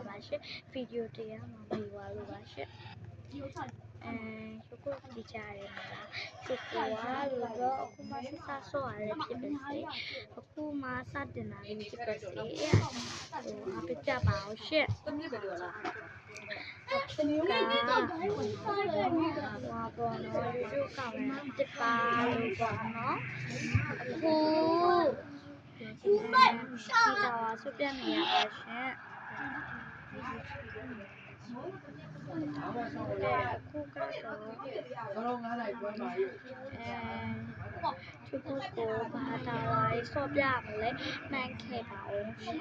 ပါရှင်ဗီဒီယိုတရားမှာမိသွားလို့ပါရှင်ချိုကိုကြည့်ကြရမှာလားချိုကိုကလို့တော့အခုမှစဆော့ရတယ်ဖြစ်ပါစေအခုမှစတင်လာလို့ဖြစ်ပါစေအဲ့အပြပြပါအောင်ရှင့်အခုကဟွာပေါ်နော်ယူတူကောင်းလာတစ်ပါလို့ပေါ့နော်အခုဒီတော့ဆွပြနေရပါရှင်အခုကတော့9နိုင်ပွဲမှာသူကိုဘာသာလိုက်ဆော့ပြမလဲမှန်ခဲ့ပါဦးရှင်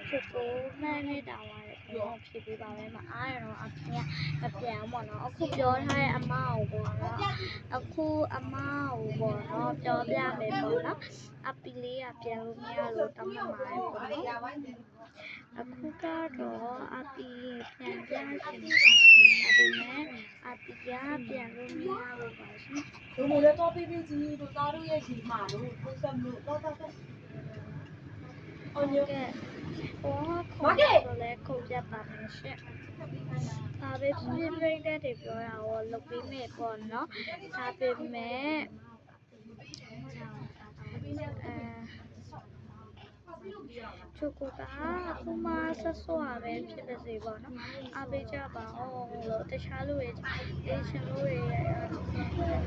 သူကိုမှန်နေတာပါလေတော့ဖြည့်ပေးပါမယ်မအားရတော့အဖေကမပြန်ပေါ့နော်အခုပြောထားတဲ့အမကိုပေါ့နော်အခုအမကိုပေါ့နော်ပြောပြမယ်ပေါ့နော်အပီလေးကပြန်လို့မရလို့တောင်းပန်ပါတယ်ပေါ့နော်အခုကတော့အပီပြန်ပြရှင်ဒါပေမဲ့အပီကပြန်လို့မရလို့ပါရှင်လူမျိုးလည်းတော့ပြီးကြီးတို့သားတို့ရဲ့ဒီမှာလို့ကိုစက်လို့တော့အော်ညကဘာလဲခုတ်ပြပါမယ်ရှင်ဒါပဲပြင်းပြင်းတဲ့တွေပြောတာကိုလုပ်ပေးမယ်ပေါ့နော်ဒါပေမဲ့ချိုကိုကအခုမှဆက်ဆော့ရပဲဖြစ်ပါစေပေါ့နော်အားပေးကြပါအောင်လို့တခြားလူတွေအေးရှင်လူတွေ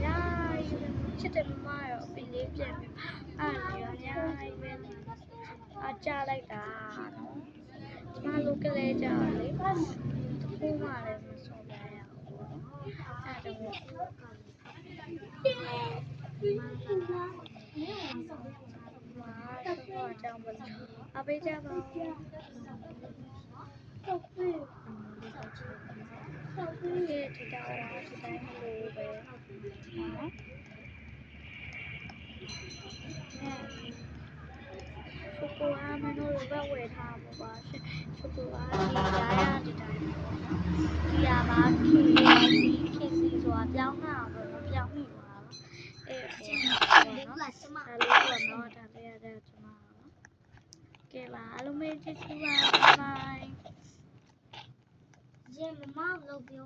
ညာချစ်တယ်မမရောအပီလေးပြန်ပြီးအားရညာပဲအကြလိုက်တာနော်ကျမလူကလေးကြလေခုမှလည်းမဆော့ပြရအောင်ပေါ့နော်အဲ့တော့ကြောင့်အပေးကြပါဦးဟုတ်ပြီဒီတော့ဒီတိုင်းလိုပဲနော်ချိုကိုကမနိုးလိုပဲဝယ်ထားပါပါရှင်ချိုကိုကဒီကြားရဒီတိုင်းဒီရပါခေစီဆိုတာပြောင်းတာပေါ့နော်ပြောင်းမိသွားတော့အဲ့ပေါ့နော်ဒါလေးပေါ့နော်ဒါပေးရတဲ့ကျွန်မကဲပါအားလုံးပဲကျေးဇူးပါဘိုင်ရေမမလုပ်ပြော